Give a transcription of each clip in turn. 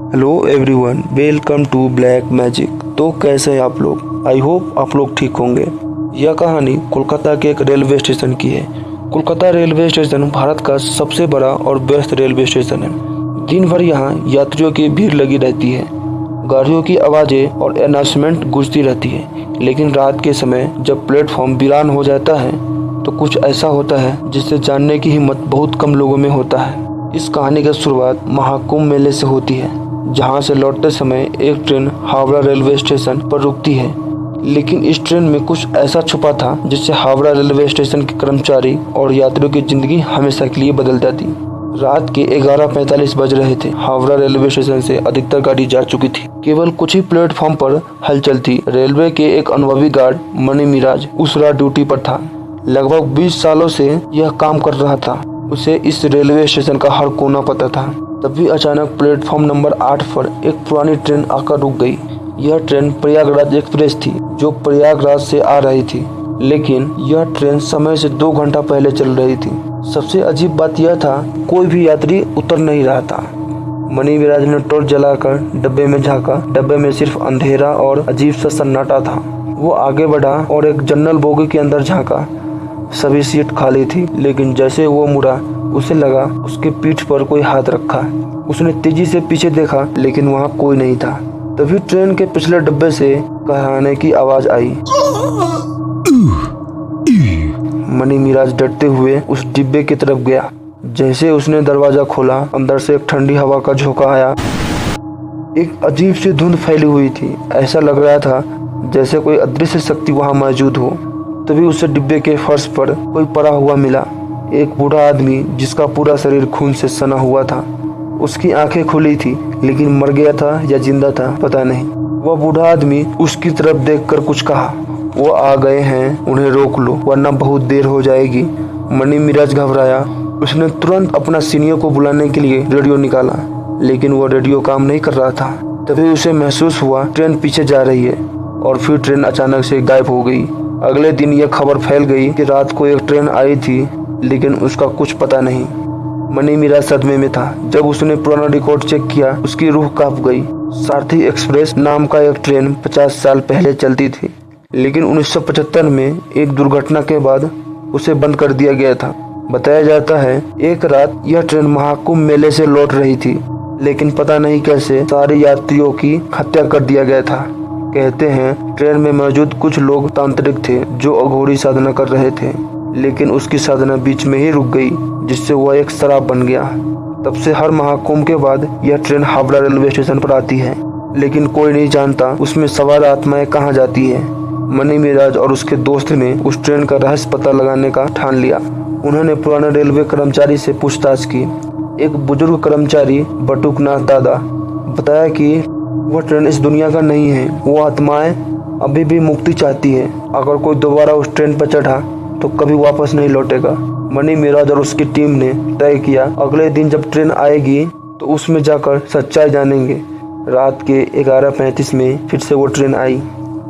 Hello everyone, welcome to black magic. तो कैसे हैं आप लोग? आई होप आप लोग ठीक होंगे। यह कहानी कोलकाता के एक रेलवे स्टेशन की है। कोलकाता रेलवे स्टेशन भारत का सबसे बड़ा और व्यस्त रेलवे स्टेशन है। दिन भर यहाँ यात्रियों की भीड़ लगी रहती है, गाड़ियों की आवाज़ें और अनाउंसमेंट गूंजती रहती है। लेकिन रात के समय जब प्लेटफॉर्म वीरान हो जाता है तो कुछ ऐसा होता है जिससे जानने की हिम्मत बहुत कम लोगों में होता है। इस कहानी की शुरुआत महाकुंभ मेले से होती है, जहां से लौटते समय एक ट्रेन हावड़ा रेलवे स्टेशन पर रुकती है। लेकिन इस ट्रेन में कुछ ऐसा छुपा था जिससे हावड़ा रेलवे स्टेशन के कर्मचारी और यात्रियों की जिंदगी हमेशा के लिए बदल जाती। रात के 11:45 बज रहे थे। हावड़ा रेलवे स्टेशन से अधिकतर गाड़ी जा चुकी थी। केवल कुछ ही प्लेटफॉर्म पर हलचल थी। रेलवे के एक अनुभवी गार्ड मनी मिराज उस रात ड्यूटी पर था। लगभग 20 सालों से यह काम कर रहा था। उसे इस रेलवे स्टेशन का हर कोना पता था। तभी अचानक प्लेटफॉर्म नंबर 8 पर एक पुरानी ट्रेन आकर रुक गई। यह ट्रेन प्रयागराज एक्सप्रेस थी, जो प्रयागराज से आ रही थी। लेकिन यह ट्रेन समय से 2 घंटा पहले चल रही थी। सबसे अजीब बात यह था, कोई भी यात्री उतर नहीं रहा था। मनी मिराज ने टॉर्च जलाकर डब्बे में झांका। डब्बे में सिर्फ अंधेरा और अजीब सा सन्नाटा था। वो आगे बढ़ा और एक जनरल बोगी के अंदर झांका। सभी सीट खाली थी, लेकिन जैसे वो मुड़ा उसे लगा उसके पीठ पर कोई हाथ रखा। उसने तेजी से पीछे देखा, लेकिन वहाँ कोई नहीं था। तभी ट्रेन के पिछले डब्बे से कहराने की आवाज आई। मनी मिराज डरते हुए उस डिब्बे की तरफ गया। जैसे उसने दरवाजा खोला, अंदर से एक ठंडी हवा का झोंका आया। एक अजीब सी धुंध फैली हुई थी। ऐसा लग रहा था जैसे कोई अदृश्य शक्ति वहाँ मौजूद हो। तभी उसे डिब्बे के फर्श पर कोई पड़ा हुआ मिला। एक बूढ़ा आदमी जिसका पूरा शरीर खून से सना हुआ था। उसकी आंखें खुली थी, लेकिन मर गया था या जिंदा था पता नहीं। वह बूढ़ा आदमी उसकी तरफ देखकर कुछ कहा। वो आ गए हैं, उन्हें रोक लो वरना बहुत देर हो जाएगी। मनी मिराज घबराया। उसने तुरंत अपना सीनियर को बुलाने के लिए रेडियो निकाला, लेकिन वो रेडियो काम नहीं कर रहा था। तभी उसे महसूस हुआ ट्रेन पीछे जा रही है, और फिर ट्रेन अचानक से गायब हो गई। अगले दिन यह खबर फैल गई कि रात को एक ट्रेन आई थी, लेकिन उसका कुछ पता नहीं। मनी मिराज सदमे में था। जब उसने पुराना रिकॉर्ड चेक किया, उसकी रूह कांप गई। सारथी एक्सप्रेस नाम का एक ट्रेन 50 साल पहले चलती थी, लेकिन 1975 में एक दुर्घटना के बाद उसे बंद कर दिया गया था। बताया जाता है एक रात यह ट्रेन महाकुंभ मेले से लौट रही थी, लेकिन पता नहीं कैसे सारे यात्रियों की हत्या कर दिया गया था। कहते हैं ट्रेन में मौजूद कुछ लोग तांत्रिक थे जो अघोरी साधना कर रहे थे, लेकिन उसकी साधना बीच में ही रुक गई, जिससे वह एक शराब बन गया। तब से हर महाकुंभ के बाद यह ट्रेन हावड़ा रेलवे स्टेशन पर आती है, लेकिन कोई नहीं जानता उसमें सवार आत्माएं कहाँ जाती है। मनी मिराज और उसके दोस्त ने उस ट्रेन का रहस्य पता लगाने का ठान लिया। उन्होंने पुराने रेलवे कर्मचारी से पूछताछ की। एक बुजुर्ग कर्मचारी बटुकनाथ दादा बताया कि वह ट्रेन इस दुनिया का नहीं है। वो आत्माएं अभी भी मुक्ति चाहती है। अगर कोई दोबारा उस ट्रेन पर चढ़ा तो कभी वापस नहीं लौटेगा। मनी मिराज और उसकी टीम ने तय किया अगले दिन जब ट्रेन आएगी तो उसमें जाकर सच्चाई जानेंगे। रात के 11:35 में फिर से वो ट्रेन आई।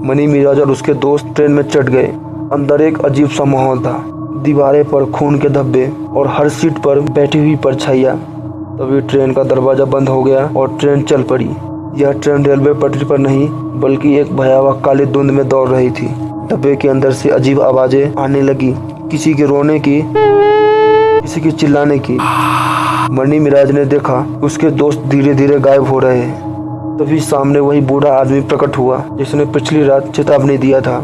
मनी मिराज और उसके दोस्त ट्रेन में चढ़ गए। अंदर एक अजीब सा माहौल था। दीवारें पर खून के धब्बे और हर सीट पर बैठी हुई परछाइयाँ। तभी ट्रेन का दरवाजा बंद हो गया और ट्रेन चल पड़ी। यह ट्रेन रेलवे पटरी पर नहीं, बल्कि एक भयावह काली धुंध में दौड़ रही थी। डब्बे के अंदर से अजीब आवाजें आने लगी, किसी के रोने की, किसी के चिल्लाने की। मनी मिराज ने देखा उसके दोस्त धीरे धीरे गायब हो रहे हैं। तभी सामने वही बूढ़ा आदमी प्रकट हुआ जिसने पिछली रात चेतावनी दिया था।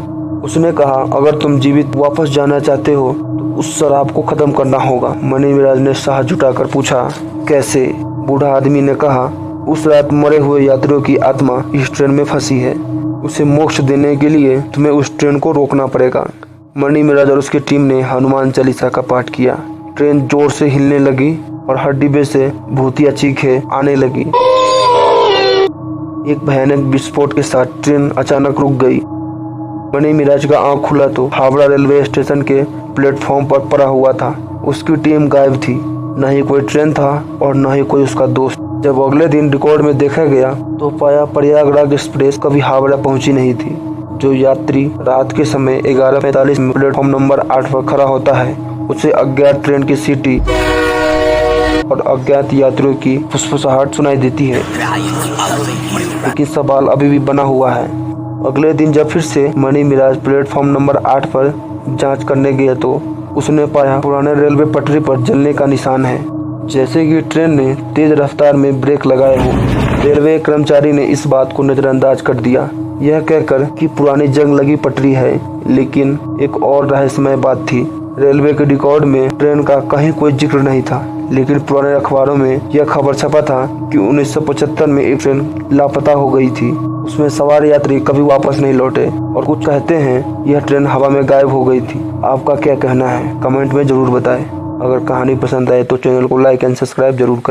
उसने कहा अगर तुम जीवित वापस जाना चाहते हो तो उस शराब को खत्म करना होगा। मनी मिराज ने साहस जुटाकर पूछा, कैसे? बूढ़ा आदमी ने कहा, उस रात मरे हुए यात्रियों की आत्मा इस ट्रेन में फंसी है। उसे मोक्ष देने के लिए तुम्हें उस ट्रेन को रोकना पड़ेगा। मनी मिराज और उसकी टीम ने हनुमान चालीसा का पाठ किया। ट्रेन जोर से हिलने लगी और हर डिब्बे से भूतिया चीखें आने लगी। एक भयानक विस्फोट के साथ ट्रेन अचानक रुक गई। मनी मिराज का आंख खुला तो हावड़ा रेलवे स्टेशन के प्लेटफॉर्म पर पड़ा हुआ था। उसकी टीम गायब थी। न ही कोई ट्रेन था और न ही कोई उसका दोस्त। जब अगले दिन रिकॉर्ड में देखा गया तो पाया प्रयागराज एक्सप्रेस कभी हावड़ा पहुंची नहीं थी। जो यात्री रात के समय 11:45 में प्लेटफॉर्म नंबर 8 पर खड़ा होता है, उसे अज्ञात ट्रेन की सीटी और अज्ञात यात्रियों की फुसफुसाहट सुनाई देती है, लेकिन सवाल अभी भी बना हुआ है। अगले दिन जब फिर से मणि मिराज प्लेटफॉर्म नंबर 8 पर जांच करने गया तो उसने पाया पुराने रेलवे पटरी पर जलने का निशान है, जैसे कि ट्रेन ने तेज रफ्तार में ब्रेक लगाए हो। रेलवे कर्मचारी ने इस बात को नजरअंदाज कर दिया, यह कहकर कि पुरानी जंग लगी पटरी है। लेकिन एक और रहस्यमय बात थी। रेलवे के रिकॉर्ड में ट्रेन का कहीं कोई जिक्र नहीं था, लेकिन पुराने अखबारों में यह खबर छपा था कि 1975 में एक ट्रेन लापता हो गई थी। उसमें सवार यात्री कभी वापस नहीं लौटे और कुछ कहते हैं यह ट्रेन हवा में गायब हो गई थी। आपका क्या कहना है? कमेंट में जरूर बताएं। अगर कहानी पसंद आए तो चैनल को लाइक एंड सब्सक्राइब जरूर करें।